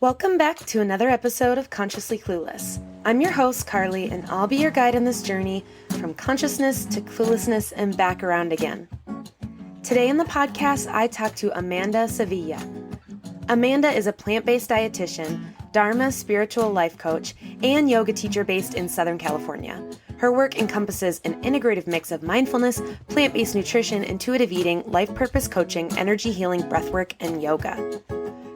Welcome back to another episode of Consciously Clueless. I'm your host, Carly, and I'll be your guide on this journey from consciousness to cluelessness and back around again. Today in the podcast, I talk to Amanda Sevilla. Amanda is a plant-based dietitian, Dharma Spiritual Life coach, and yoga teacher based in Southern California. Her work encompasses an integrative mix of mindfulness, plant-based nutrition, intuitive eating, life purpose coaching, energy healing, breathwork, and yoga.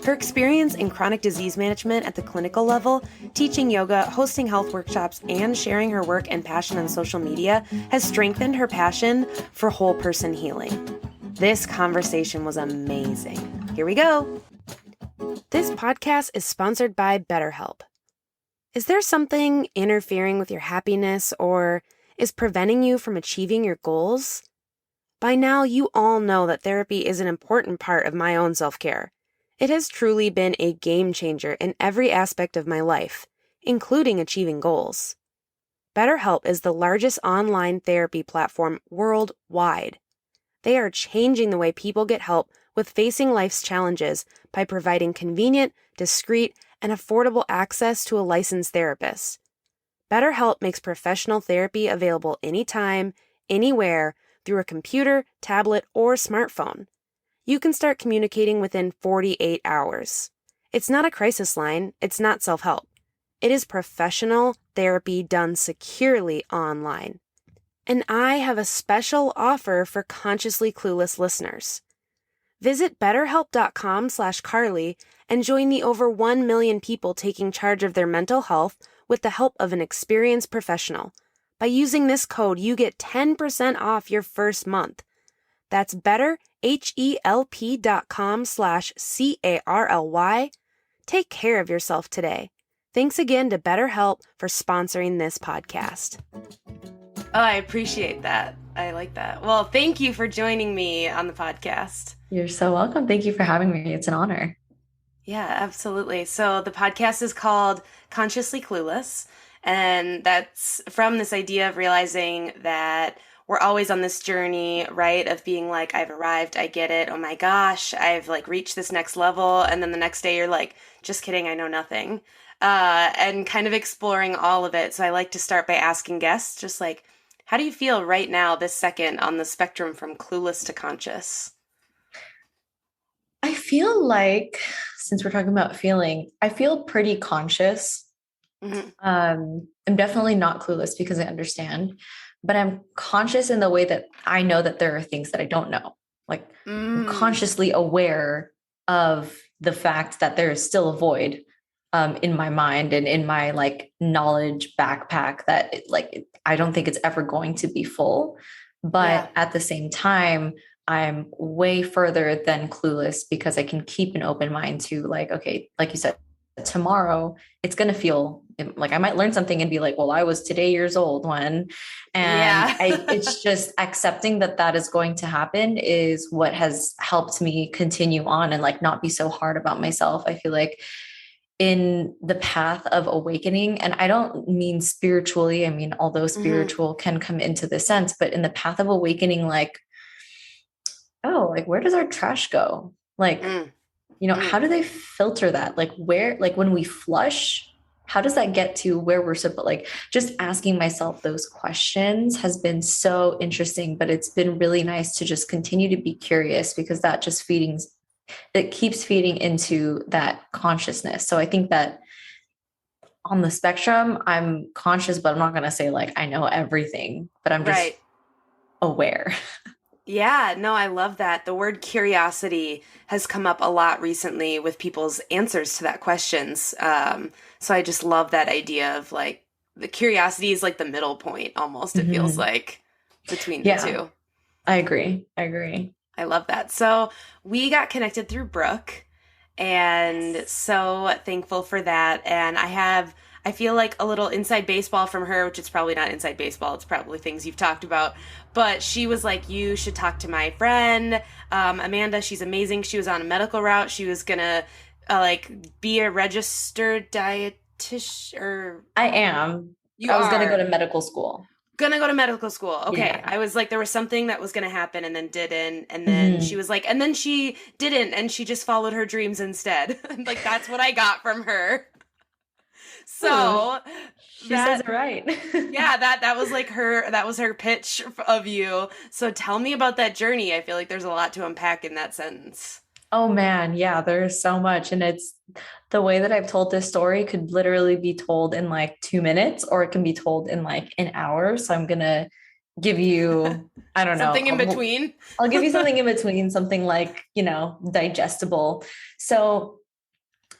Her experience in chronic disease management at the clinical level, teaching yoga, hosting health workshops, and sharing her work and passion on social media has strengthened her passion for whole person healing. This conversation was amazing. Here we go. This podcast is sponsored by BetterHelp. Is there something interfering with your happiness or is preventing you from achieving your goals? By now, you all know that therapy is an important part of my own self-care. It has truly been a game changer in every aspect of my life, including achieving goals. BetterHelp is the largest online therapy platform worldwide. They are changing the way people get help with facing life's challenges by providing convenient, discreet, and affordable access to a licensed therapist. BetterHelp makes professional therapy available anytime, anywhere, through a computer, tablet, or smartphone. You can start communicating within 48 hours. It's not a crisis line. It's not self-help. It is professional therapy done securely online. And I have a special offer for Consciously Clueless listeners. Visit betterhelp.com/Carly and join the over 1 million people taking charge of their mental health with the help of an experienced professional. By using this code, you get 10% off your first month. That's betterhelp.com/CARLY. Take care of yourself today. Thanks again to BetterHelp for sponsoring this podcast. Oh, I appreciate that. I like that. Well, thank you for joining me on the podcast. You're so welcome. Thank you for having me. It's an honor. Yeah, absolutely. So the podcast is called Consciously Clueless, and that's from this idea of realizing that we're always on this journey, right, of being like, I've arrived, I get it, oh my gosh, I've like reached this next level, and then the next day you're like, just kidding, I know nothing, and kind of exploring all of it. So I like to start by asking guests, just like, how do you feel right now, this second, on the spectrum from clueless to conscious? I feel like, since we're talking about feeling, I feel pretty conscious. Mm-hmm. I'm definitely not clueless because I understand, but I'm conscious in the way that I know that there are things that I don't know. Like I'm consciously aware of the fact that there is still a void in my mind and in my like knowledge backpack that I don't think it's ever going to be full. But at the same time, I'm way further than clueless because I can keep an open mind to like, okay, like you said, tomorrow it's going to feel like I might learn something and be like, well, I was today years old when, and it's just accepting that that is going to happen is what has helped me continue on and like not be so hard about myself. I feel like in the path of awakening, and I don't mean spiritually, I mean, although spiritual can come into this sense, but in the path of awakening, like, oh, like where does our trash go? Like, how do they filter that? Like where, like when we flush, how does that get to where we're supposed, like just asking myself those questions has been so interesting, but it's been really nice to just continue to be curious because that just it keeps feeding into that consciousness. So I think that on the spectrum, I'm conscious, but I'm not going to say like, I know everything, but I'm just aware. Yeah, no, I love that. The word curiosity has come up a lot recently with people's answers to that questions. So I just love that idea of like the curiosity is like the middle point almost, it feels like, between the two. I agree. I love that. So we got connected through Brooke and so thankful for that. And I feel like a little inside baseball from her, which it's probably not inside baseball. It's probably things you've talked about. But she was like, you should talk to my friend, Amanda. She's amazing. She was on a medical route. She was going to be a registered dietitian. I am. I was going to go to medical school. Gonna go to medical school. Okay. Yeah. I was like, there was something that was gonna happen and then didn't. And then she Hmm. was like, and then she didn't, and she just followed her dreams instead. Like, that's what I got from her. Ooh, So she says that, it right. yeah, that was like that was her pitch of you. So tell me about that journey. I feel like there's a lot to unpack in that sentence. Oh man, yeah, there's so much. And it's the way that I've told this story could literally be told in like 2 minutes, or it can be told in like an hour. So I'm gonna give you, I don't know, Something in between. I'll give you something in between, something like, digestible. So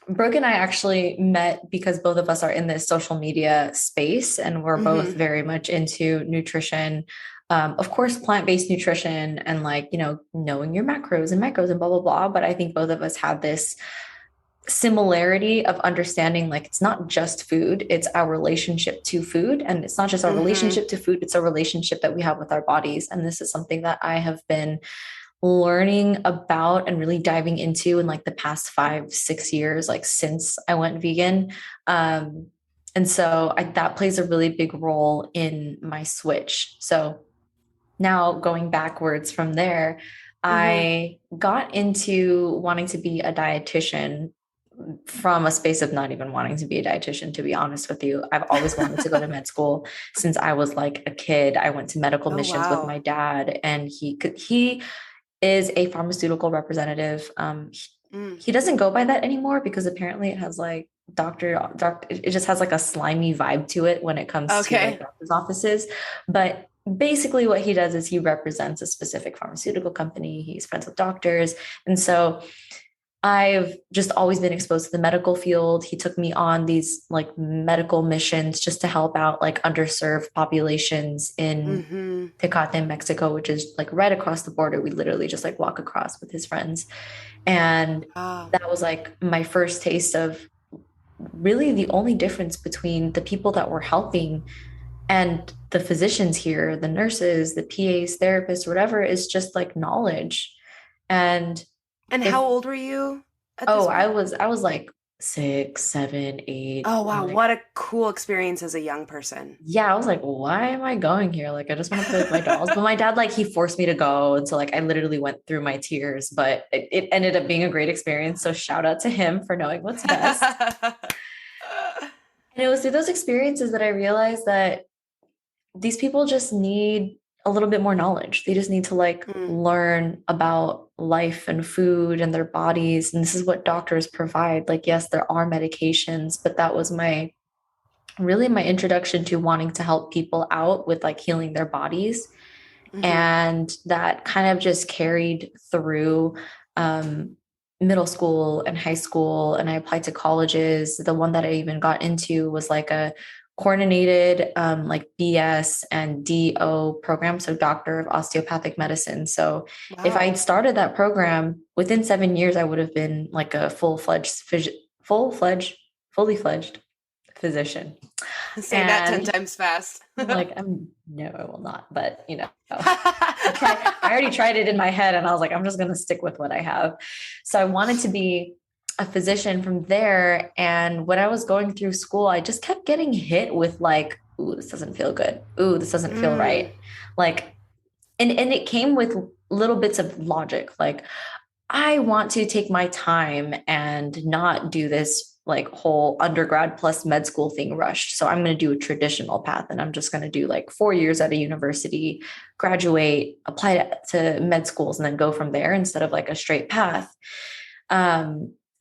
Brooke and I actually met because both of us are in this social media space and we're both Mm-hmm. very much into nutrition. Of course, plant-based nutrition and like, knowing your macros and macros and blah, blah, blah. But I think both of us have this similarity of understanding like it's not just food, it's our relationship to food. And it's not just our Mm-hmm. relationship to food, it's a relationship that we have with our bodies. And this is something that I have been learning about and really diving into in like the past 5, 6 years, like since I went vegan. And so that plays a really big role in my switch. So now going backwards from there, Mm-hmm. I got into wanting to be a dietitian from a space of not even wanting to be a dietitian, to be honest with you. I've always wanted to go to med school since I was like a kid. I went to medical Oh, missions with my wow. dad, and he is a pharmaceutical representative. Mm. He doesn't go by that anymore because apparently it has like doctor, it just has like a slimy vibe to it when it comes to like Okay. doctor's offices. But basically what he does is he represents a specific pharmaceutical company. He's friends with doctors. And so I've just always been exposed to the medical field. He took me on these like medical missions just to help out like underserved populations in Mm-hmm. Tecate, Mexico, which is like right across the border. We literally just like walk across with his friends. And Wow. that was like my first taste of really the only difference between the people that we're helping and the physicians here, the nurses, the PAs, therapists, whatever, is just like knowledge. And And if how old were you at this oh, I point? was I was like 6, 7, 8, Oh, wow. like What a cool experience as a young person. yeah, I was like, why am I going here? Like, I just want to play with my dolls. But my dad, like, he forced me to go. And so, like, I literally went through my tears, but it ended up being a great experience. So, shout out to him for knowing what's best. And it was through those experiences that I realized that these people just need a little bit more knowledge. They just need to, like, Mm. learn about life and food and their bodies. And this is what doctors provide. Like, yes, there are medications, but that was my introduction to wanting to help people out with like healing their bodies. Mm-hmm. And that kind of just carried through um, middle school and high school. And I applied to colleges. The one that I even got into was like a coordinated like BS and DO program. So Doctor of Osteopathic Medicine. So if Wow. I'd started that program within 7 years, I would have been like a full fledged, fully fledged physician. Say that 10 And times fast. I'm like, no, I will not. But I already tried it in my head and I was like, I'm just going to stick with what I have. So I wanted to be a physician from there. And when I was going through school, I just kept getting hit with like, ooh, this doesn't feel good. Ooh, this doesn't feel Mm. right. Like, and it came with little bits of logic. Like, I want to take my time and not do this like whole undergrad plus med school thing rushed. So I'm going to do a traditional path and I'm just going to do like 4 years at a university, graduate, apply to med schools, and then go from there instead of like a straight path.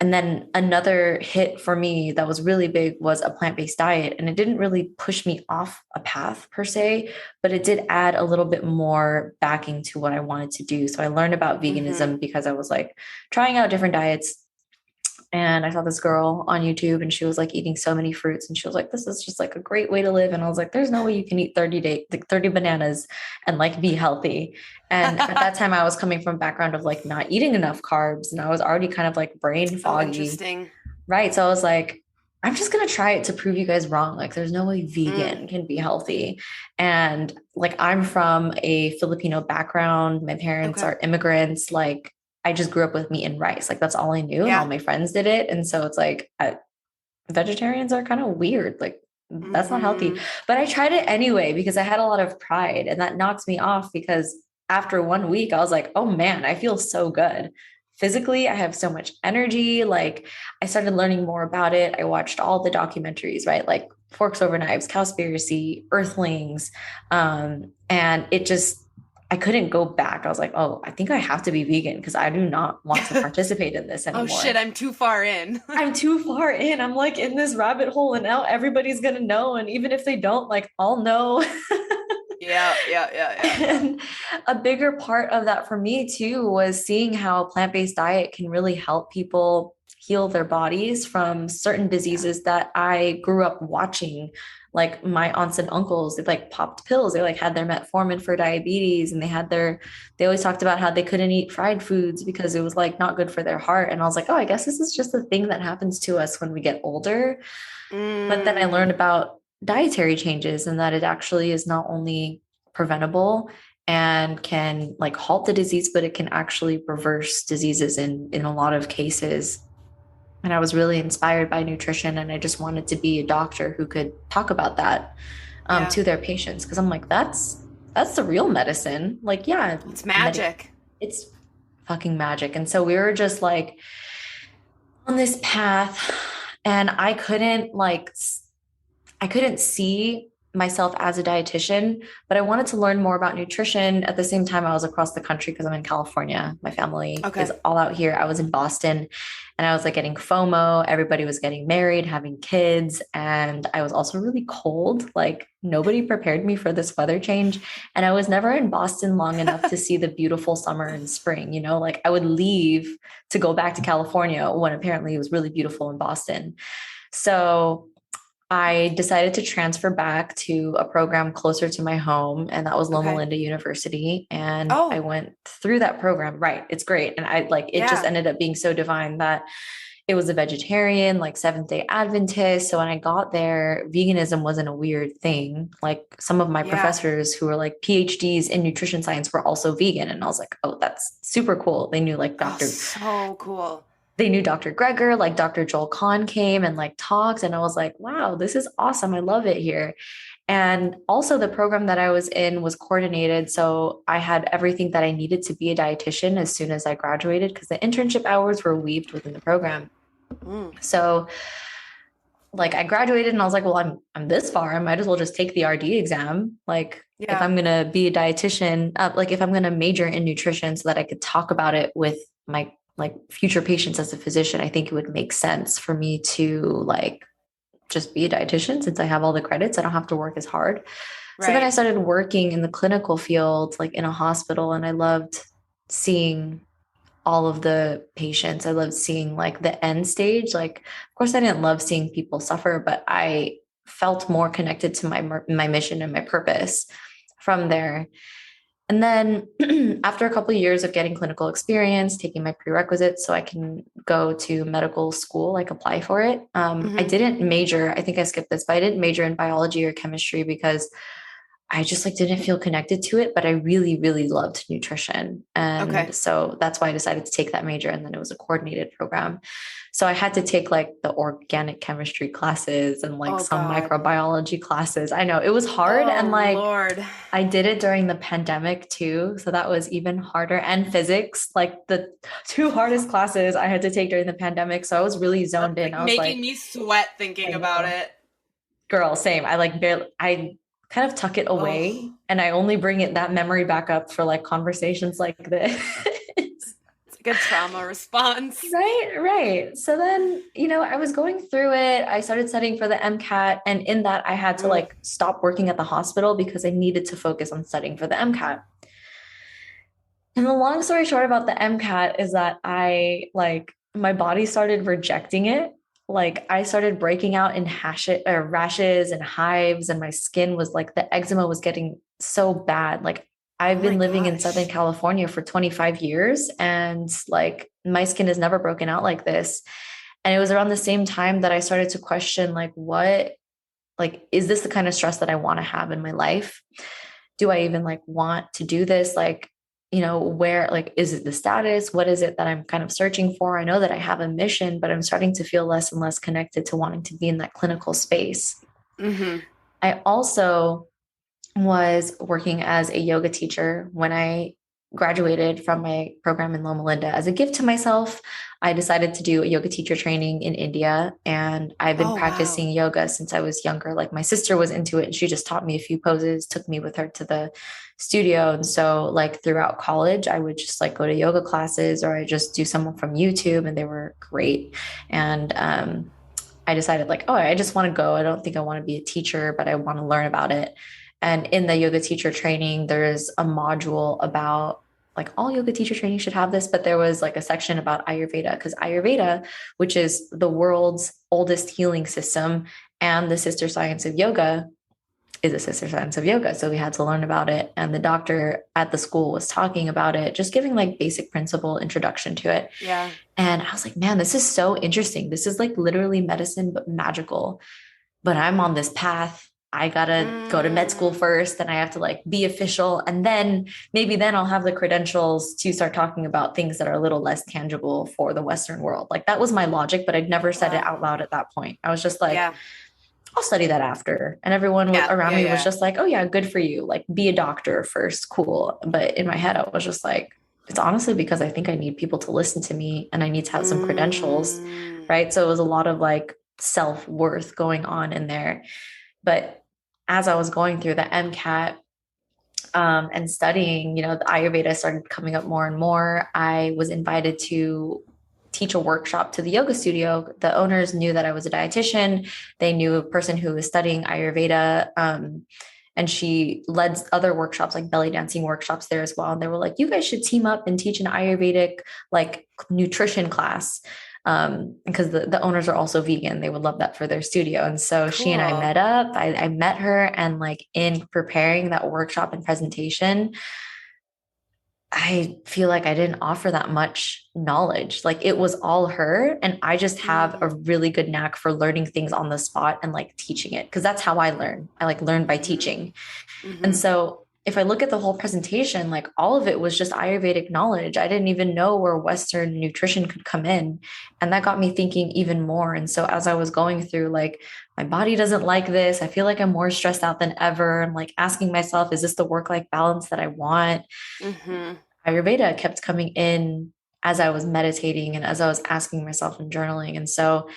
And then another hit for me that was really big was a plant-based diet. And it didn't really push me off a path per se, but it did add a little bit more backing to what I wanted to do. So I learned about Mm-hmm. veganism because I was like trying out different diets. And I saw this girl on YouTube and she was like eating so many fruits. And she was like, this is just like a great way to live. And I was like, there's no way you can eat 30 bananas and like be healthy. And at that time I was coming from a background of like not eating enough carbs and I was already kind of like brain Oh, foggy. interesting. Right. So I was like, I'm just going to try it to prove you guys wrong. Like there's no way Mm. vegan can be healthy. And like, I'm from a Filipino background. My parents Okay. are immigrants. Like I just grew up with meat and rice. Like that's all I knew. And all Yeah. my friends did it. And so it's like, vegetarians are kind of weird. Like That's not healthy. But I tried it anyway because I had a lot of pride, and that knocks me off because after 1 week, I was like, oh man, I feel so good. Physically, I have so much energy. Like I started learning more about it. I watched all the documentaries, right? Like Forks Over Knives, Cowspiracy, Earthlings. And it just, I couldn't go back. I was like, oh, I think I have to be vegan because I do not want to participate in this anymore. Oh shit, I'm too far in. I'm too far in. I'm like in this rabbit hole, and now everybody's going to know. And even if they don't, like, I'll know. Yeah. And a bigger part of that for me too was seeing how a plant-based diet can really help people heal their bodies from certain diseases that I grew up watching. Like my aunts and uncles, they like popped pills. They like had their metformin for diabetes, and they always talked about how they couldn't eat fried foods because it was like not good for their heart. And I was like, oh, I guess this is just a thing that happens to us when we get older. But then I learned about dietary changes and that it actually is not only preventable and can like halt the disease, but it can actually reverse diseases in a lot of cases. And I was really inspired by nutrition, and I just wanted to be a doctor who could talk about that to their patients. Cause I'm like, that's the real medicine. Like, yeah, it's magic. It's fucking magic. And so we were just like on this path, and I couldn't see myself as a dietitian, but I wanted to learn more about nutrition. At the same time, I was across the country because I'm in California. My family is all out here. I was in Boston, and I was like getting FOMO. Everybody was getting married, having kids. And I was also really cold. Like nobody prepared me for this weather change. And I was never in Boston long enough to see the beautiful summer and spring, like I would leave to go back to California when apparently it was really beautiful in Boston. So I decided to transfer back to a program closer to my home, and that was Loma Linda University. And I went through that program. Right. It's great. And it just ended up being so divine that it was a vegetarian, like Seventh-day Adventist. So when I got there, veganism wasn't a weird thing. Like some of my professors who were like PhDs in nutrition science were also vegan. And I was like, oh, that's super cool. They knew like so cool. They knew Dr. Greger, like Dr. Joel Kahn came and like talked. And I was like, wow, this is awesome. I love it here. And also the program that I was in was coordinated. So I had everything that I needed to be a dietitian as soon as I graduated, because the internship hours were weaved within the program. So like I graduated and I was like, well, I'm this far. I might as well just take the RD exam. Like if I'm going to be a dietitian, like if I'm going to major in nutrition so that I could talk about it with my like future patients as a physician, I think it would make sense for me to like just be a dietitian since I have all the credits. I don't have to work as hard. Right. So then I started working in the clinical field, like in a hospital, and I loved seeing all of the patients. I loved seeing like the end stage. Like, of course I didn't love seeing people suffer, but I felt more connected to my mission and my purpose from there. And then after a couple of years of getting clinical experience, taking my prerequisites so I can go to medical school, like apply for it. I didn't major, I think I skipped this, but I didn't major in biology or chemistry because I just like didn't feel connected to it, but I really, really loved nutrition. And so that's why I decided to take that major. And then it was a coordinated program. So I had to take like the organic chemistry classes and like microbiology classes. I know it was hard. And like, I did it during the pandemic too. So that was even harder. And physics, like the two hardest classes I had to take during the pandemic. So I was really zoned in. I was making me sweat thinking about it. Girl, same. I kind of tuck it away and I only bring that memory back up for like conversations like this. It's like a trauma response. Right. So then, I was going through it. I started studying for the MCAT, and in that I had to like stop working at the hospital because I needed to focus on studying for the MCAT. And the long story short about the MCAT is that my body started rejecting it. Like I started breaking out in rashes and hives, and my skin was like, the eczema was getting so bad. Like I've been living in Southern California for 25 years, and like my skin has never broken out like this. And it was around the same time that I started to question, is this the kind of stress that I want to have in my life? Do I even like want to do this? Like, where, like, is it the status? What is it that I'm kind of searching for? I know that I have a mission, but I'm starting to feel less and less connected to wanting to be in that clinical space. Mm-hmm. I also was working as a yoga teacher when I graduated from my program in Loma Linda. As a gift to myself, I decided to do a yoga teacher training in India. And I've been Oh, wow. practicing yoga since I was younger. Like my sister was into it and she just taught me a few poses, took me with her to the studio. And so like throughout college, I would just like go to yoga classes or I just do some from YouTube and they were great. And I decided like, oh, I just want to go. I don't think I want to be a teacher, but I want to learn about it. And in the yoga teacher training, there's a module about like all yoga teacher training should have this, but there was like a section about Ayurveda because Ayurveda, which is the world's oldest healing system and the sister science of yoga, is a sister science of yoga. So we had to learn about it. And the doctor at the school was talking about it, just giving like basic principle introduction to it. Yeah. And I was like, man, this is so interesting. This is like literally medicine, but magical. But I'm on this path. I gotta go to med school first, and I have to like be official. And then maybe then I'll have the credentials to start talking about things that are a little less tangible for the Western world. Like that was my logic, but I'd never said it out loud at that point. I was just like, Yeah. I'll study that after. And everyone Yeah. around Yeah. me was Yeah. just like, oh, yeah, good for you. Like, be a doctor first. Cool. But in my head, I was just like, it's honestly because I think I need people to listen to me and I need to have some credentials. Right. So it was a lot of like self worth going on in there. But as I was going through the MCAT, and studying, the Ayurveda started coming up more and more. I was invited to teach a workshop to the yoga studio. The owners knew that I was a dietitian. They knew a person who was studying Ayurveda. And she led other workshops, like belly dancing workshops there as well. And they were like, you guys should team up and teach an Ayurvedic like nutrition class. Because the owners are also vegan. They would love that for their studio. And so she and I met up. I met her, and like in preparing that workshop and presentation, I feel like I didn't offer that much knowledge. Like it was all her. And I just have a really good knack for learning things on the spot and like teaching it. Cause that's how I learn. I like learn by teaching. And so if I look at the whole presentation, like all of it was just Ayurvedic knowledge. I didn't even know where Western nutrition could come in. And that got me thinking even more. And so as I was going through, like, my body doesn't like this. I feel like I'm more stressed out than ever. I'm like asking myself, is this the work-life balance that I want? Ayurveda kept coming in as I was meditating and as I was asking myself and journaling. And so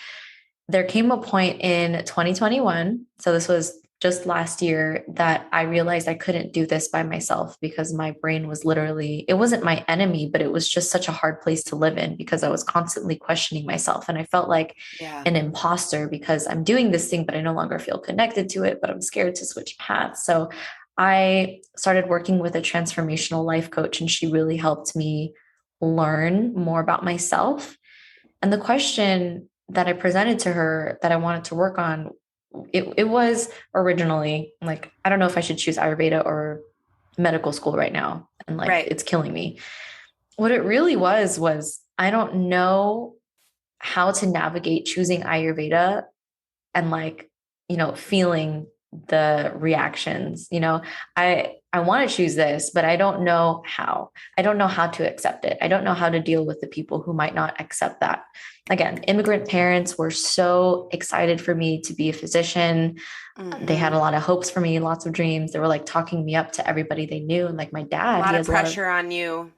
there came a point in 2021. So this was just last year that I realized I couldn't do this by myself because my brain was literally, it wasn't my enemy, but it was just such a hard place to live in because I was constantly questioning myself. And I felt like an imposter because I'm doing this thing, but I no longer feel connected to it, but I'm scared to switch paths. So I started working with a transformational life coach, and she really helped me learn more about myself. And the question that I presented to her that I wanted to work on, it was originally like, I don't know if I should choose Ayurveda or medical school right now. And like, it's killing me. What it really was I don't know how to navigate choosing Ayurveda and like, feeling the reactions. I want to choose this, but I don't know how. I don't know how to accept it. I don't know how to deal with the people who might not accept that. Again, immigrant parents were so excited for me to be a physician. They had a lot of hopes for me, lots of dreams. They were like talking me up to everybody they knew. And like my dad, a lot of pressure on you.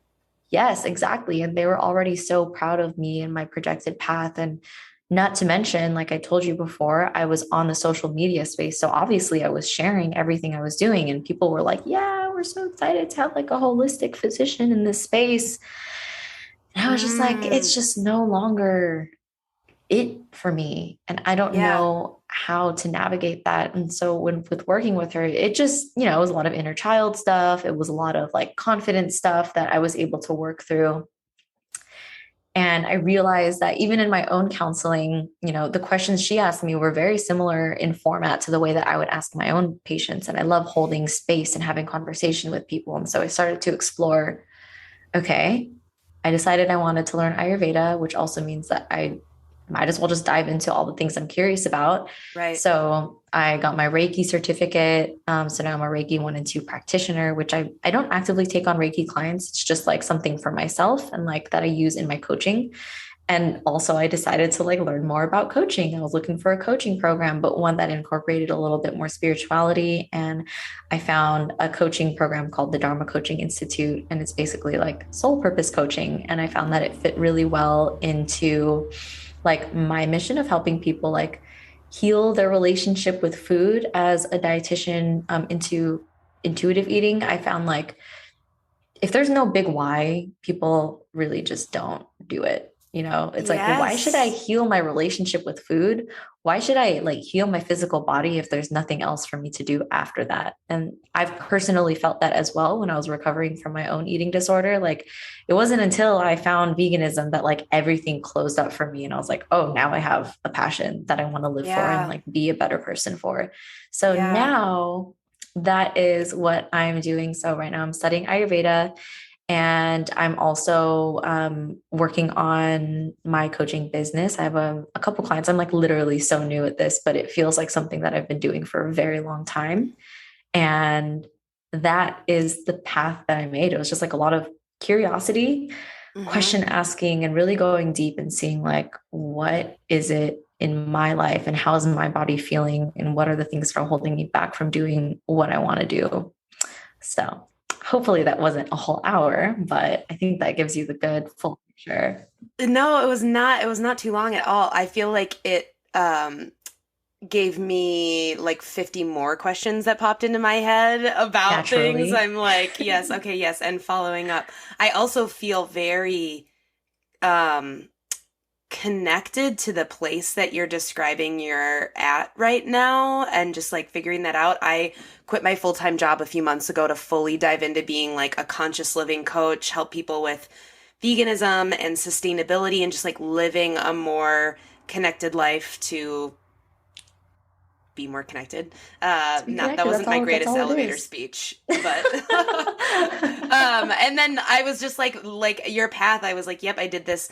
Yes, exactly. And they were already so proud of me and my projected path. And not to mention, like I told you before, I was on the social media space. So obviously I was sharing everything I was doing. And people were like, yeah, we're so excited to have like a holistic physician in this space. And I was just like, it's just no longer it for me. And I don't know how to navigate that. And so with working with her, it just, it was a lot of inner child stuff. It was a lot of like confidence stuff that I was able to work through. And I realized that even in my own counseling, the questions she asked me were very similar in format to the way that I would ask my own patients. And I love holding space and having conversation with people. And so I started to explore, okay, I decided I wanted to learn Ayurveda, which also means that I might as well just dive into all the things I'm curious about. Right. So I got my Reiki certificate. So now I'm a Reiki 1 and 2 practitioner, which I don't actively take on Reiki clients. It's just like something for myself and like that I use in my coaching. And also I decided to like learn more about coaching. I was looking for a coaching program, but one that incorporated a little bit more spirituality. And I found a coaching program called the Dharma Coaching Institute. And it's basically like soul purpose coaching. And I found that it fit really well into like my mission of helping people like heal their relationship with food as a dietitian, into intuitive eating. I found like if there's no big why, people really just don't do it. You know, it's like, why should I Yes. heal my relationship with food? Why should I like heal my physical body if there's nothing else for me to do after that? And I've personally felt that as well when I was recovering from my own eating disorder. Like it wasn't until I found veganism that like everything closed up for me. And I was like, oh, now I have a passion that I want to live for and Yeah. like be a better person for. So Yeah. now that is what I'm doing. So right now I'm studying Ayurveda, and I'm also working on my coaching business. I have a couple clients. I'm like literally so new at this, but it feels like something that I've been doing for a very long time. And that is the path that I made. It was just like a lot of curiosity, Mm-hmm. question asking, and really going deep and seeing like, what is it in my life and how is my body feeling? And what are the things that are holding me back from doing what I want to do? So hopefully that wasn't a whole hour, but I think that gives you the good full picture. No, it was not too long at all. I feel like it gave me like 50 more questions that popped into my head about things. Naturally. I'm like, yes, okay, yes, and following up. I also feel very um connected to the place that you're describing you're at right now and just like figuring that out. I quit my full-time job a few months ago to fully dive into being like a conscious living coach, help people with veganism and sustainability and just like living a more connected life to be more connected. Be Not that connected. wasn't my That's greatest all it elevator is. speech, but and then I was just like your path. I was like, yep, I did this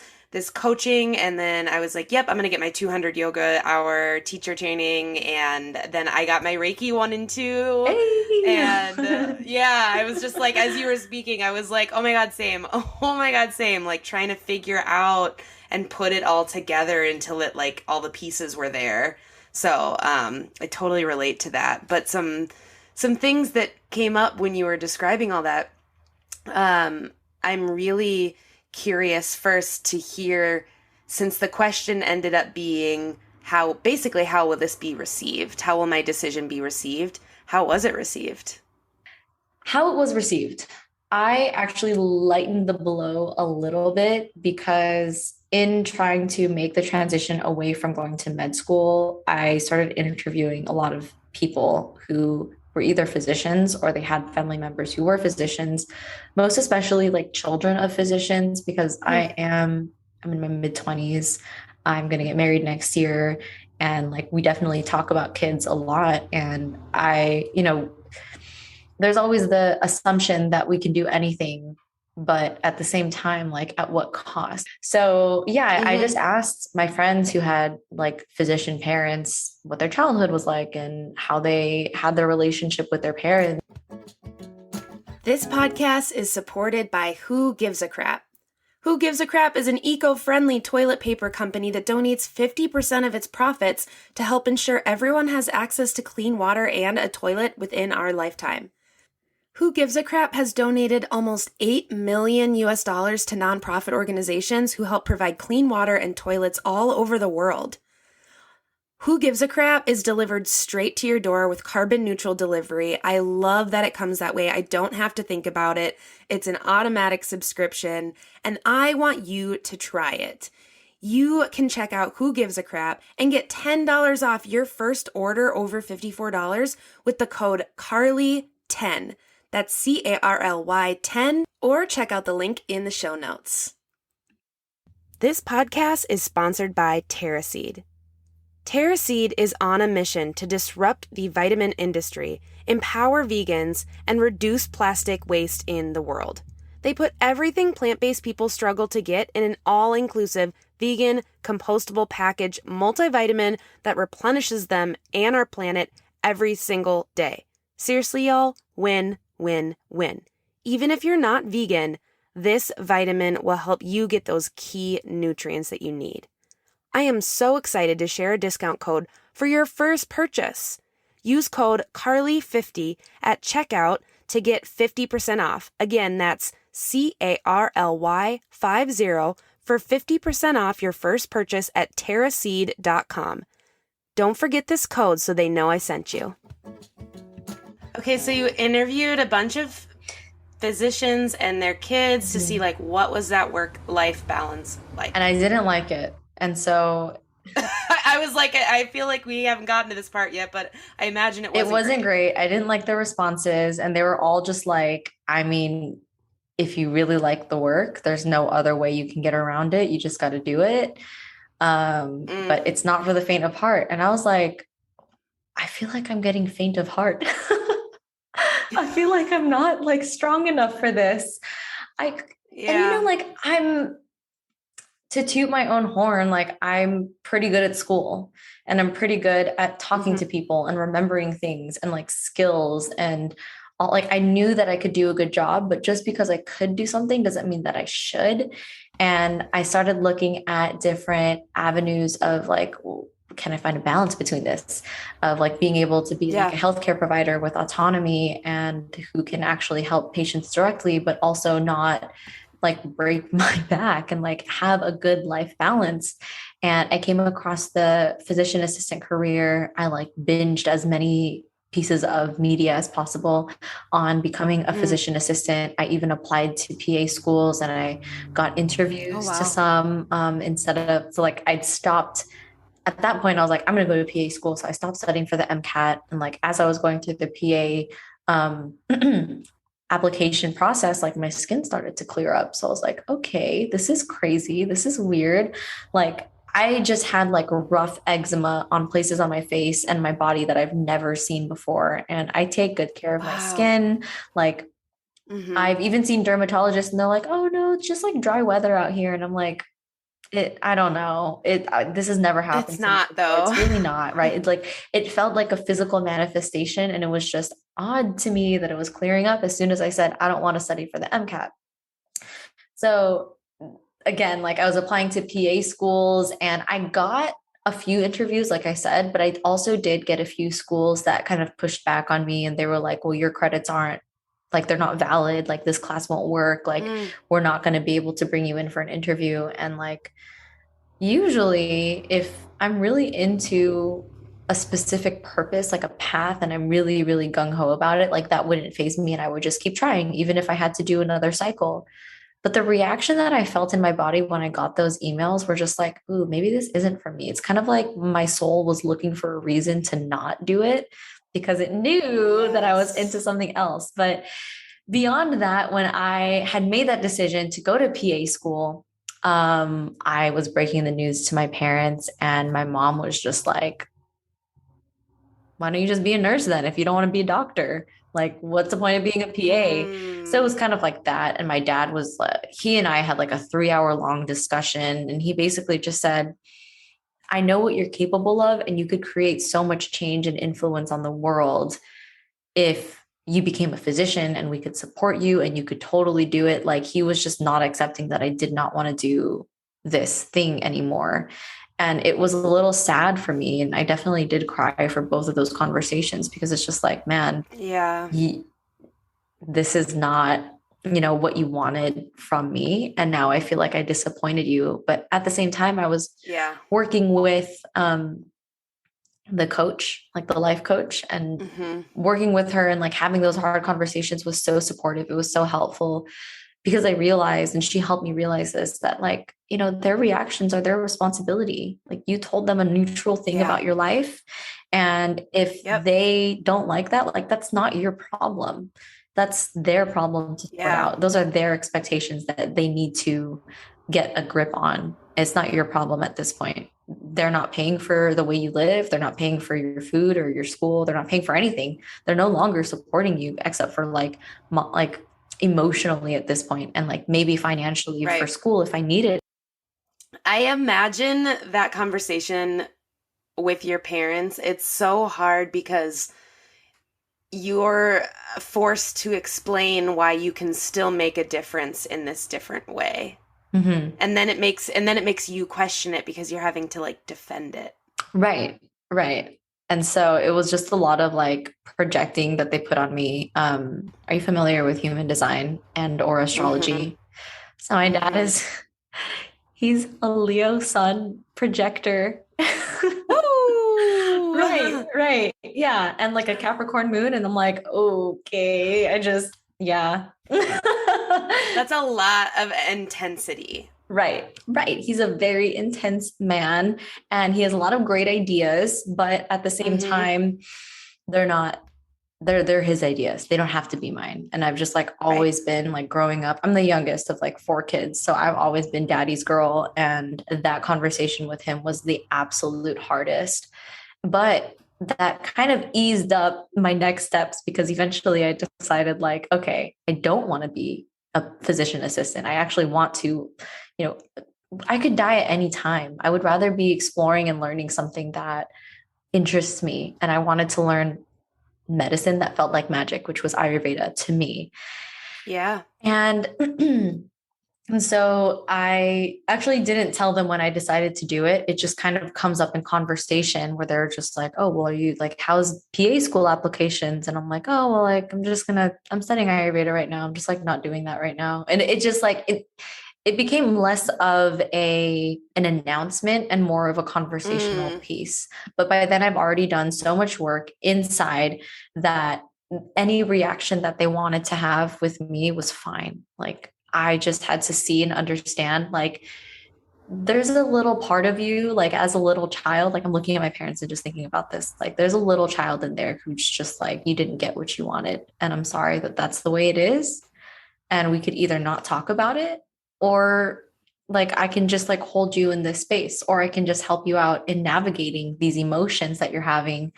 coaching, and then I was like, yep, I'm gonna get my 200 yoga hour teacher training, and then I got my Reiki 1 and 2, Hey. and yeah, I was just like, as you were speaking, I was like, oh my god, same, oh my god, same, like trying to figure out and put it all together until it like all the pieces were there. So I totally relate to that. But some things that came up when you were describing all that, I'm really curious first to hear, since the question ended up being how basically how will this be received? How will my decision be received? How was it received? How it was received. I actually lightened the blow a little bit because in trying to make the transition away from going to med school, I started interviewing a lot of people who were either physicians or they had family members who were physicians, most especially like children of physicians, because I'm in my mid 20s. I'm going to get married next year. And like, we definitely talk about kids a lot. And there's always the assumption that we can do anything, but at the same time, like at what cost? So yeah, I just Mm-hmm. asked my friends who had like physician parents what their childhood was like and how they had their relationship with their parents. This podcast is supported by Who Gives a Crap. Who Gives a Crap is an eco-friendly toilet paper company that donates 50% of its profits to help ensure everyone has access to clean water and a toilet within our lifetime. Who Gives a Crap has donated almost $8 million US to nonprofit organizations who help provide clean water and toilets all over the world. Who Gives a Crap is delivered straight to your door with carbon neutral delivery. I love that it comes that way. I don't have to think about it. It's an automatic subscription, and I want you to try it. You can check out Who Gives a Crap and get $10 off your first order over $54 with the code CARLY10. That's CARLY 10, or check out the link in the show notes. This podcast is sponsored by TerraSeed. TerraSeed is on a mission to disrupt the vitamin industry, empower vegans, and reduce plastic waste in the world. They put everything plant-based people struggle to get in an all-inclusive, vegan, compostable package multivitamin that replenishes them and our planet every single day. Seriously, y'all, win, win, win. Even if you're not vegan, This vitamin will help you get those key nutrients that you need. I am so excited to share a discount code for your first purchase. Use code CARLY50 at checkout to get 50% off. Again, that's CARLY50 for 50% off your first purchase at terraseed.com. Don't forget this code so they know I sent you. Okay, so you interviewed a bunch of physicians and their kids to see like what was that work-life balance like. And I didn't like it. And so I was like, I feel like we haven't gotten to this part yet, but I imagine it wasn't great. I didn't like the responses, and they were all just like, I mean, if you really like the work, there's no other way you can get around it. You just got to do it. But it's not for the faint of heart. And I was like, I feel like I'm getting faint of heart. I feel like I'm not like strong enough for this. And you know, like to toot my own horn, like I'm pretty good at school and I'm pretty good at talking to people and remembering things and like skills and all. Like I knew that I could do a good job, but just because I could do something doesn't mean that I should. And I started looking at different avenues of like, can I find a balance between this of like being able to be like a healthcare provider with autonomy and who can actually help patients directly, but also not like break my back and like have a good life balance. And I came across the physician assistant career. I like binged as many pieces of media as possible on becoming a physician assistant. I even applied to PA schools and I got interviews to some so like I'd stopped at that point. I was like, I'm going to go to PA school. So I stopped studying for the MCAT. And like, as I was going through the PA, application process, like my skin started to clear up. So I was like, okay, this is crazy. This is weird. Like I just had like rough eczema on places on my face and my body that I've never seen before. And I take good care of my skin. Like I've even seen dermatologists and they're like, oh no, it's just like dry weather out here. And I'm like, I don't know. This has never happened. It's not though. It's really not, right? It's like, it felt like a physical manifestation. And it was just odd to me that it was clearing up as soon as I said, I don't want to study for the MCAT. So again, like I was applying to PA schools and I got a few interviews, like I said, but I also did get a few schools that kind of pushed back on me and they were like, well, your credits aren't like, they're not valid. Like this class won't work. Like we're not going to be able to bring you in for an interview. And like, usually if I'm really into a specific purpose, like a path, and I'm really, really gung-ho about it, like that wouldn't faze me and I would just keep trying, even if I had to do another cycle. But the reaction that I felt in my body when I got those emails were just like, ooh, maybe this isn't for me. It's kind of like my soul was looking for a reason to not do it because it knew that I was into something else. But beyond that, when I had made that decision to go to PA school, I was breaking the news to my parents and my mom was just like, why don't you just be a nurse then if you don't want to be a doctor? Like, what's the point of being a PA? So it was kind of like that. And my dad was like, he and I had like a 3-hour long discussion. And he basically just said, I know what you're capable of, and you could create so much change and influence on the world if you became a physician and we could support you and you could totally do it. Like he was just not accepting that I did not want to do this thing anymore. And it was a little sad for me. And I definitely did cry for both of those conversations because it's just like, man, this is not, what you wanted from me. And now I feel like I disappointed you. But at the same time, I was working with, the coach, like the life coach, and working with her and like having those hard conversations was so supportive. It was so helpful because I realized, and she helped me realize this, that like, their reactions are their responsibility. Like you told them a neutral thing about your life. And if they don't like that, like that's not your problem. That's their problem to sort out. Those are their expectations that they need to get a grip on. It's not your problem at this point. They're not paying for the way you live. They're not paying for your food or your school. They're not paying for anything. They're no longer supporting you except for like emotionally at this point, and like maybe financially for school if I need it. I imagine that conversation with your parents, it's so hard because you're forced to explain why you can still make a difference in this different way. Mm-hmm. And then it makes you question it because you're having to like defend it. Right, right. And so it was just a lot of like projecting that they put on me. Are you familiar with human design and or Mm-hmm. astrology? So my dad Mm-hmm. is, he's a Leo sun projector. Right, Ooh. right. Yeah. And like a Capricorn moon. And I'm like, okay, yeah. That's a lot of intensity. Right, right. He's a very intense man and he has a lot of great ideas, but at the same Mm-hmm. time, they're not, they're his ideas. They don't have to be mine. And I've just like Right. always been like growing up. I'm the youngest of like four kids. So I've always been daddy's girl. And that conversation with him was the absolute hardest. But that kind of eased up my next steps because eventually I decided like, okay, I don't want to be a physician assistant. I actually want to, you know, I could die at any time. I would rather be exploring and learning something that interests me. And I wanted to learn medicine that felt like magic, which was Ayurveda to me. Yeah. And and so I actually didn't tell them when I decided to do it. It just kind of comes up in conversation where they're just like, oh, well, are you like, how's PA school applications? And I'm like, oh, well, like, I'm studying Ayurveda right now. I'm just like not doing that right now. And it just like, it became less of an announcement and more of a conversational Mm. piece. But by then I've already done so much work inside that any reaction that they wanted to have with me was fine. Like I just had to see and understand like there's a little part of you like as a little child, like I'm looking at my parents and just thinking about this, like there's a little child in there who's just like you didn't get what you wanted and I'm sorry that that's the way it is, and we could either not talk about it or like I can just like hold you in this space or I can just help you out in navigating these emotions that you're having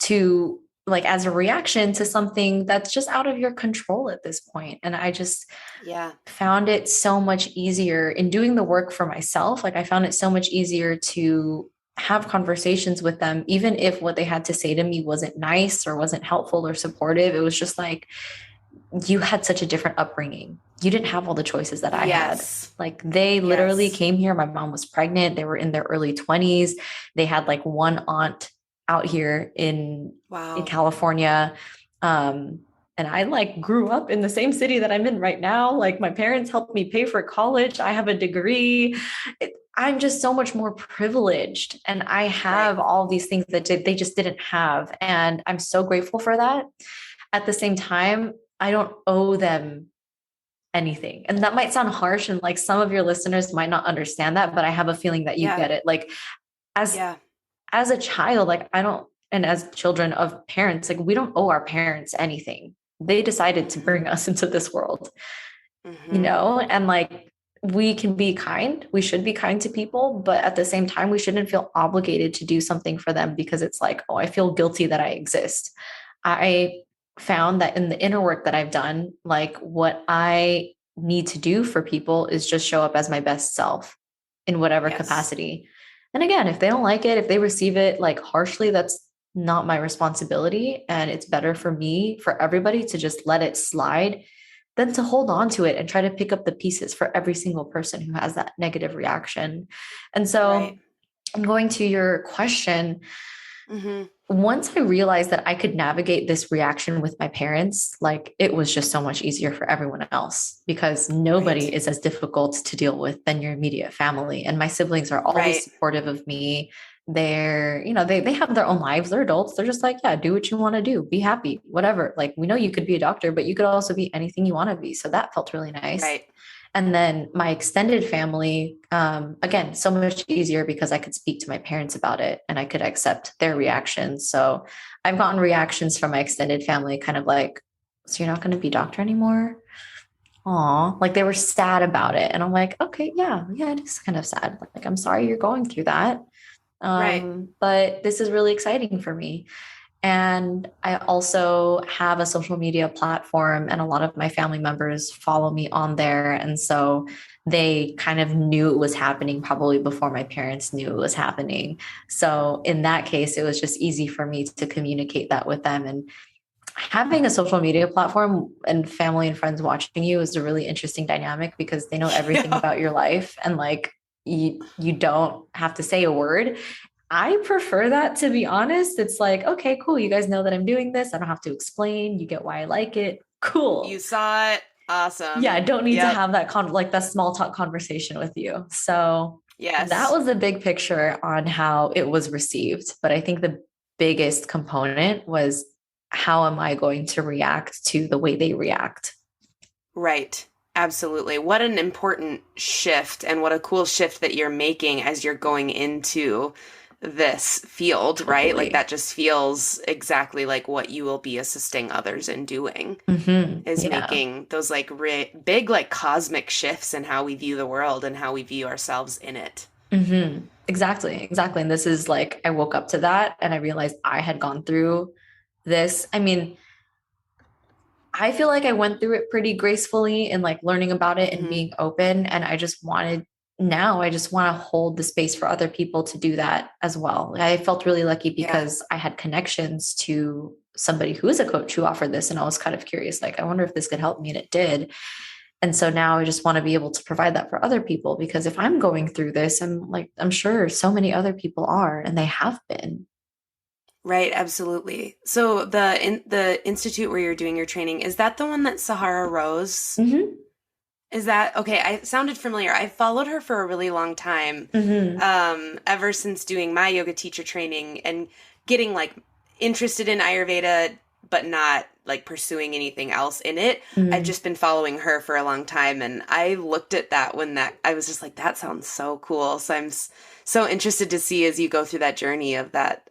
to like as a reaction to something that's just out of your control at this point. And I just Yeah. found it so much easier in doing the work for myself. Like I found it so much easier to have conversations with them, even if what they had to say to me wasn't nice or wasn't helpful or supportive. It was just like, you had such a different upbringing. You didn't have all the choices that I had. Yes. Like they literally Yes. came here. My mom was pregnant. They were in their early 20s. They had like one aunt out here in Wow. California. And I like grew up in the same city that I'm in right now. Like my parents helped me pay for college. I have a degree. I'm just so much more privileged and I Right. have all these things that they just didn't have. And I'm so grateful for that. At the same time, I don't owe them anything. And that might sound harsh and like some of your listeners might not understand that, but I have a feeling that you Yeah. get it. Like as Yeah. as a child, like I don't, and as children of parents, like we don't owe our parents anything. They decided to Mm-hmm. bring us into this world, Mm-hmm. and like we can be kind. We should be kind to people, but at the same time, we shouldn't feel obligated to do something for them because it's like, oh, I feel guilty that I exist. I found that in the inner work that I've done, like what I need to do for people is just show up as my best self in whatever Yes. capacity. And again, if they don't like it, if they receive it like harshly, that's not my responsibility. And it's better for me, for everybody to just let it slide than to hold on to it and try to pick up the pieces for every single person who has that negative reaction. And Right. so, I'm going to your question. Mm-hmm. Once I realized that I could navigate this reaction with my parents, like it was just so much easier for everyone else because nobody Right. is as difficult to deal with than your immediate family. And my siblings are always Right. supportive of me. They have their own lives. They're adults. They're just like, yeah, do what you want to do. Be happy, whatever. Like we know you could be a doctor, but you could also be anything you want to be. So that felt really nice. Right. And then my extended family, again, so much easier because I could speak to my parents about it and I could accept their reactions. So I've gotten reactions from my extended family, kind of like, so you're not going to be a doctor anymore? Aw, like they were sad about it. And I'm like, okay, yeah, it is kind of sad. Like, I'm sorry you're going through that. Right. But this is really exciting for me. And I also have a social media platform, and a lot of my family members follow me on there. And so they kind of knew it was happening probably before my parents knew it was happening. So in that case, it was just easy for me to communicate that with them. And having a social media platform and family and friends watching you is a really interesting dynamic because they know everything about your life and like you don't have to say a word. I prefer that, to be honest. It's like, okay, cool. You guys know that I'm doing this. I don't have to explain. You get why I like it. You Cool. saw it. Awesome. Yeah, I don't need to Yep. have that like that small talk conversation with you. So that Yes. was the big picture on how it was received. But I think the biggest component was how am I going to react to the way they react? Right. Absolutely. What an important shift and what a cool shift that you're making as you're going into this field, right? Like Totally. that just feels exactly like what you will be assisting others in doing is Yeah. making those like big like cosmic shifts in how we view the world and how we view ourselves in it. Exactly. Exactly. And this is like, I woke up to that and I realized I had gone through this. I mean, I feel like I went through it pretty gracefully and like learning about it and Hmm. being open. And now I just want to hold the space for other people to do that as well. I felt really lucky Yeah. because I had connections to somebody who is a coach who offered this. And I was kind of curious, like, I wonder if this could help me. And it did. And so now I just want to be able to provide that for other people because if I'm going through this, I'm sure so many other people are, and they have been. Right, absolutely. So the institute where you're doing your training, is that the one that Sahara Rose? Hmm. Is that okay? I sounded familiar. I followed her for a really long time, Hmm. ever since doing my yoga teacher training and getting like interested in Ayurveda, but not like pursuing anything else in it. I've Hmm. just been following her for a long time, and I looked at that when that I was just like, that sounds so cool. So I'm so interested to see as you go through that journey of that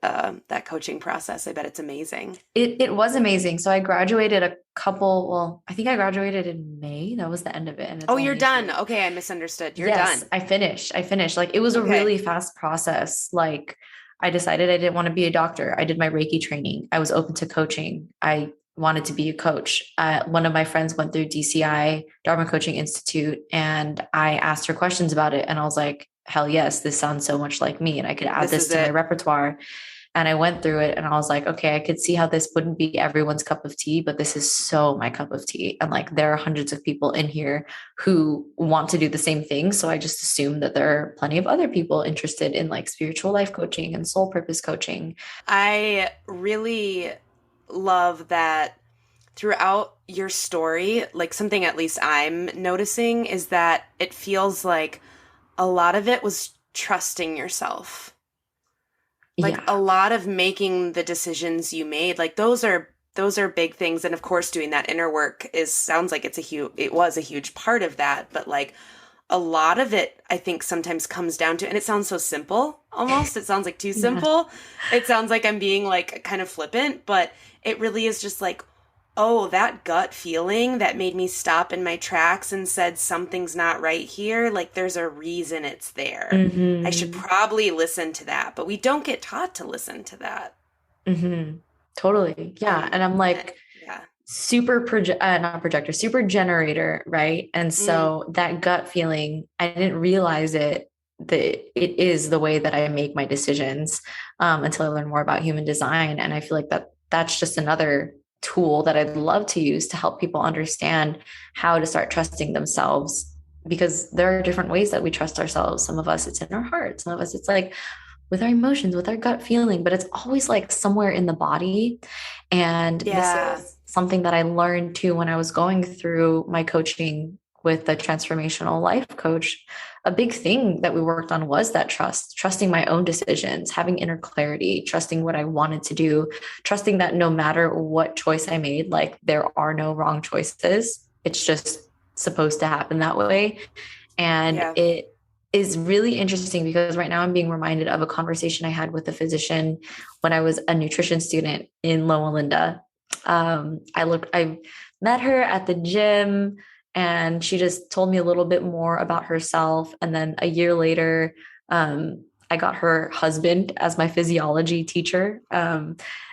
coaching process. I bet it's amazing. It was amazing. So I graduated well, I think I graduated in May. That was the end of it. And it's Oh, you're only done. 2. Okay, I misunderstood. You're Yes, done. I finished. I finished. Like it was a Okay. really fast process. Like I decided I didn't want to be a doctor. I did my Reiki training. I was open to coaching. I wanted to be a coach. One of my friends went through DCI, Dharma Coaching Institute, and I asked her questions about it. And I was like, hell yes, this sounds so much like me. And I could add This this is to my it. repertoire. And I went through it and I was like, okay, I could see how this wouldn't be everyone's cup of tea, but this is so my cup of tea. And like there are hundreds of people in here who want to do the same thing. So I just assume that there are plenty of other people interested in like spiritual life coaching and soul purpose coaching. I really love that throughout your story, like something at least I'm noticing is that it feels like a lot of it was trusting yourself. Like a Yeah. lot of making the decisions you made, like those are big things. And of course, doing that inner work is sounds like it was a huge part of that. But like a lot of it, I think sometimes comes down to, and it sounds so simple almost. It sounds like too Yeah. simple. It sounds like I'm being like kind of flippant, but it really is just like, oh, that gut feeling that made me stop in my tracks and said something's not right here. Like there's a reason it's there. I should Hmm. probably listen to that, but we don't get taught to listen to that. Hmm. Totally. Yeah. And I'm like, Yeah. not projector, super generator, right? And Mm, so that gut feeling, I didn't realize that it is the way that I make my decisions until I learn more about human design. And I feel like that's just another tool that I'd love to use to help people understand how to start trusting themselves because there are different ways that we trust ourselves. Some of us it's in our heart, some of us it's like with our emotions, with our gut feeling, but it's always like somewhere in the body. And this yeah. is something that I learned too when I was going through my coaching with the transformational life coach. A big thing that we worked on was that trusting my own decisions, having inner clarity, trusting what I wanted to do, trusting that no matter what choice I made, like there are no wrong choices. It's just supposed to happen that way. And Yeah. it is really interesting because right now I'm being reminded of a conversation I had with a physician when I was a nutrition student in Loma Linda. I met her at the gym and she just told me a little bit more about herself. And then a year later, I got her husband as my physiology teacher,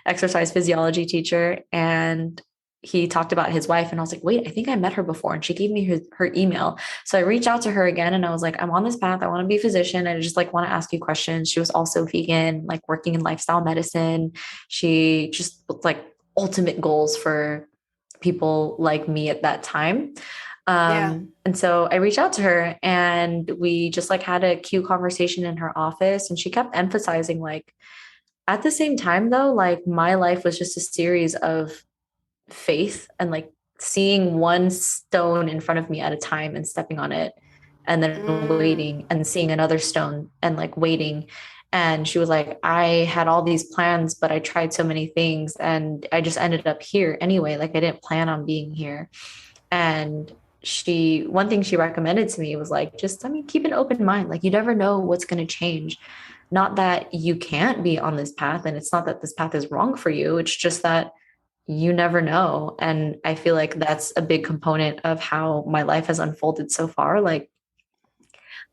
exercise physiology teacher. And he talked about his wife and I was like, wait, I think I met her before. And she gave me her email. So I reached out to her again and I was like, I'm on this path. I want to be a physician. I just like want to ask you questions. She was also vegan, like working in lifestyle medicine. She just looked like ultimate goals for people like me at that time. And so I reached out to her and we just like had a cute conversation in her office, and she kept emphasizing like, at the same time though, like my life was just a series of faith and like seeing one stone in front of me at a time and stepping on it, and then waiting and seeing another stone and like waiting. And she was like, I had all these plans, but I tried so many things and I just ended up here anyway. Like I didn't plan on being here. And one thing she recommended to me was like, just, I mean, keep an open mind. Like you never know what's going to change. Not that you can't be on this path, and it's not that this path is wrong for you. It's just that you never know. And I feel like that's a big component of how my life has unfolded so far. Like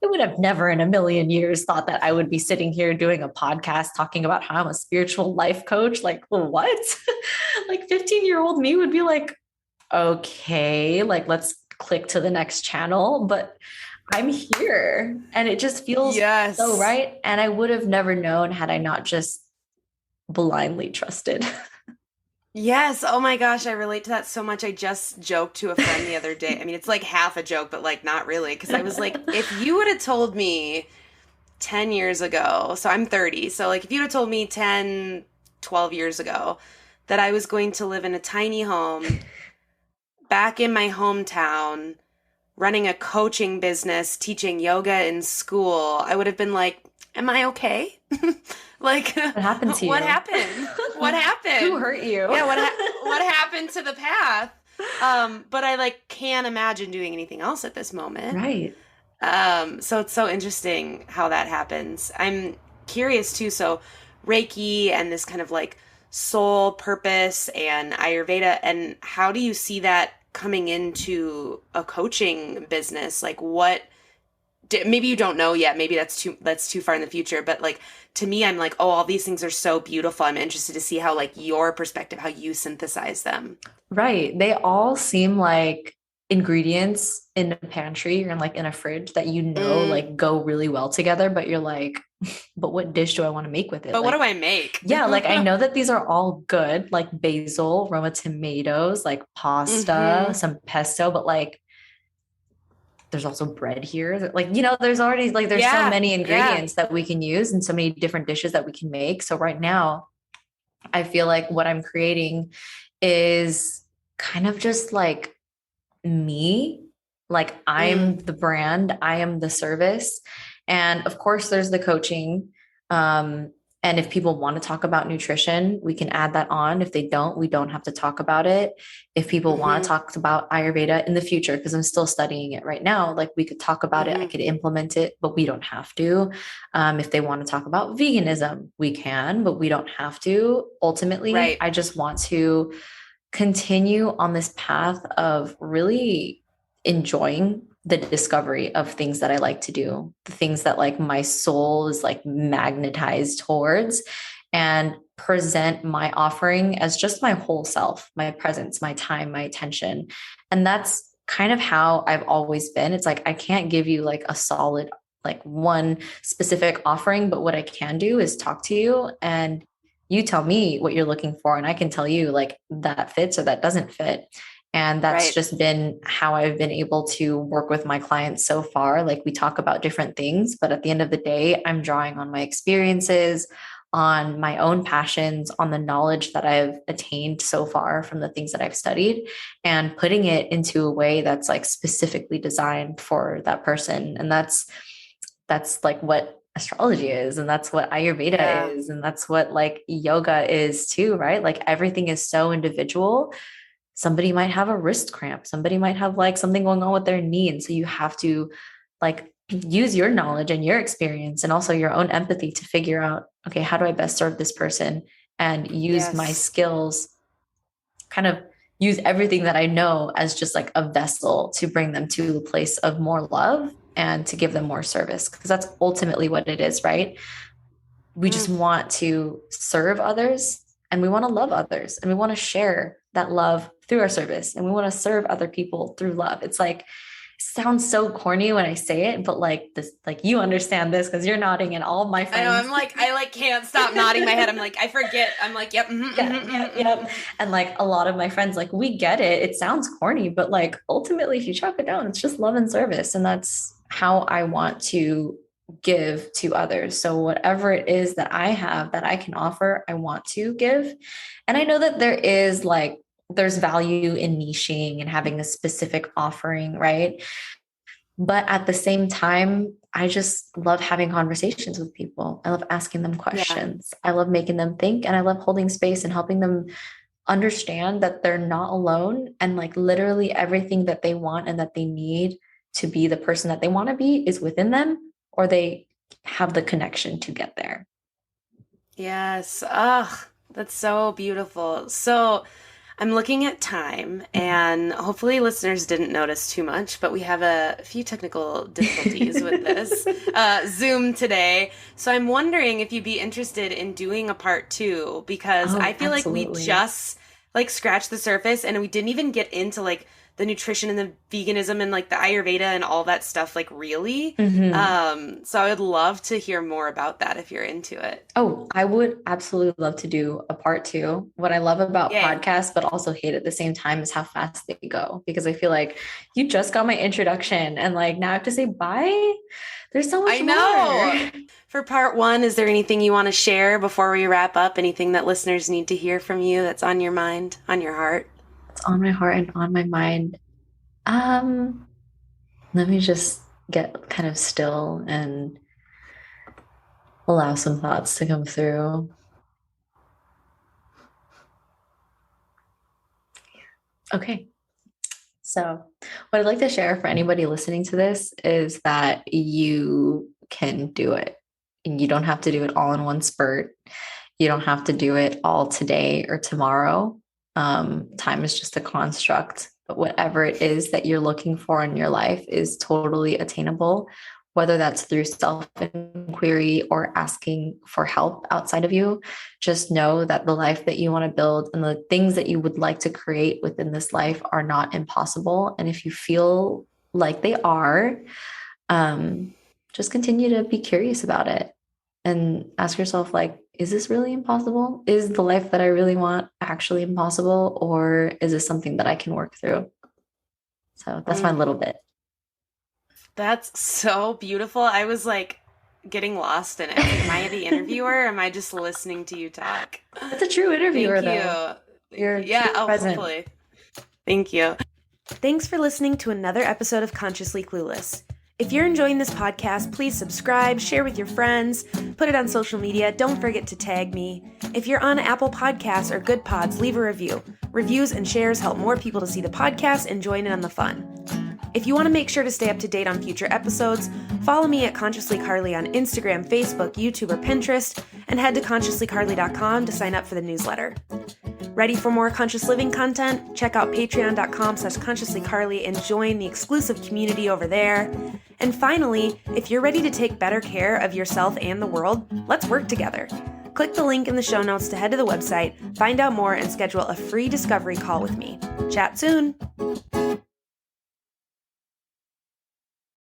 I would have never in a million years thought that I would be sitting here doing a podcast talking about how I'm a spiritual life coach. Like what? Like 15-year-old me would be like, okay, like let's click to the next channel. But I'm here and it just feels so right. And I would have never known had I not just blindly trusted. Yes. Oh my gosh, I relate to that so much. I just joked to a friend the other day. I mean, it's like half a joke, but like not really. Because I was like, if you would have told me 10 years ago, so I'm 30, so like if you'd have told me 10, 12 years ago that I was going to live in a tiny home back in my hometown, running a coaching business, teaching yoga in school, I would have been like, am I okay? Like, what happened to you? What happened? What happened? Who hurt you? Yeah, what happened to the path? But I like can't imagine doing anything else at this moment. Right. So it's so interesting how that happens. I'm curious too. So Reiki and this kind of like soul purpose and Ayurveda, and how do you see that coming into a coaching business? Like maybe you don't know yet, maybe that's too far in the future, but like to me, I'm like, oh, all these things are so beautiful. I'm interested to see how like your perspective, how you synthesize them. Right. They all seem like ingredients in a pantry or like in a fridge that like go really well together, but you're like, but what dish do I want to make with it? But like, what do I make? Yeah, like I know that these are all good, like basil, Roma tomatoes, like pasta, some pesto, but like there's also bread here. Like, there's already like there's so many ingredients that we can use and so many different dishes that we can make. So right now, I feel like what I'm creating is kind of just like me. Like I'm the brand, I am the service. And of course, there's the coaching. And if people want to talk about nutrition, we can add that on. If they don't, we don't have to talk about it. If people want to talk about Ayurveda in the future, because I'm still studying it right now, like we could talk about it, I could implement it, but we don't have to. If they want to talk about veganism, we can, but we don't have to. Ultimately, right. I just want to continue on this path of really enjoying the discovery of things that I like to do, the things that like my soul is like magnetized towards, and present my offering as just my whole self, my presence, my time, my attention. And that's kind of how I've always been. It's like, I can't give you like a solid, like one specific offering, but what I can do is talk to you and you tell me what you're looking for. And I can tell you like that fits or that doesn't fit. And that's just been how I've been able to work with my clients so far. Like we talk about different things, but at the end of the day, I'm drawing on my experiences, on my own passions, on the knowledge that I've attained so far from the things that I've studied, and putting it into a way that's like specifically designed for that person. And that's like what astrology is, and that's what Ayurveda is, and that's what like yoga is too, right? Like everything is so individual. Somebody might have a wrist cramp. Somebody might have like something going on with their knee. And so you have to like use your knowledge and your experience and also your own empathy to figure out, okay, how do I best serve this person, and use my skills, kind of use everything that I know as just like a vessel to bring them to a place of more love and to give them more service. Because that's ultimately what it is, right? We just want to serve others, and we want to love others, and we want to share that love through our service, and we want to serve other people through love. It's like, sounds so corny when I say it, but like this, like you understand this because you're nodding and all my friends. I know. I'm like, I like can't stop nodding my head. I'm like, I forget. I'm like, yep. Yep. And like a lot of my friends, like we get it. It sounds corny, but like ultimately, if you chalk it down, it's just love and service. And that's how I want to give to others. So whatever it is that I have that I can offer, I want to give. And I know that there's value in niching and having a specific offering, right? But at the same time, I just love having conversations with people. I love asking them questions. Yeah. I love making them think, and I love holding space and helping them understand that they're not alone, and like literally everything that they want and that they need to be the person that they want to be is within them, or they have the connection to get there. Yes. Oh, that's so beautiful. So I'm looking at time, and hopefully listeners didn't notice too much, but we have a few technical difficulties with this Zoom today. So I'm wondering if you'd be interested in doing a part 2, because I feel absolutely. Like we just like scratched the surface, and we didn't even get into like the nutrition and the veganism and like the Ayurveda and all that stuff, like really. So I would love to hear more about that if you're into it. Oh, I would absolutely love to do a part 2. What I love about podcasts, but also hate at the same time, is how fast they go, because I feel like you just got my introduction and like now I have to say bye. There's so much more. For part 1, is there anything you want to share before we wrap up? Anything that listeners need to hear from you that's on your mind, on your heart? It's on my heart and on my mind. Let me just get kind of still and allow some thoughts to come through. Okay. So what I'd like to share for anybody listening to this is that you can do it. And you don't have to do it all in one spurt. You don't have to do it all today or tomorrow. Time is just a construct, but whatever it is that you're looking for in your life is totally attainable, whether that's through self-inquiry or asking for help outside of you. Just know that the life that you want to build and the things that you would like to create within this life are not impossible. And if you feel like they are, just continue to be curious about it and ask yourself, like, is this really impossible? Is the life that I really want actually impossible? Or is this something that I can work through? So that's my little bit. That's so beautiful. I was like getting lost in it. Am I the interviewer? Or am I just listening to you talk? That's a true interviewer, though. Hopefully. Thank you. Thanks for listening to another episode of Consciously Clueless. If you're enjoying this podcast, please subscribe, share with your friends, put it on social media. Don't forget to tag me. If you're on Apple Podcasts or Good Pods, leave a review. Reviews and shares help more people to see the podcast and join in on the fun. If you want to make sure to stay up to date on future episodes, follow me at Consciously Carly on Instagram, Facebook, YouTube, or Pinterest, and head to consciouslycarly.com to sign up for the newsletter. Ready for more conscious living content? Check out patreon.com/consciouslycarly and join the exclusive community over there. And finally, if you're ready to take better care of yourself and the world, let's work together. Click the link in the show notes to head to the website, find out more, and schedule a free discovery call with me. Chat soon!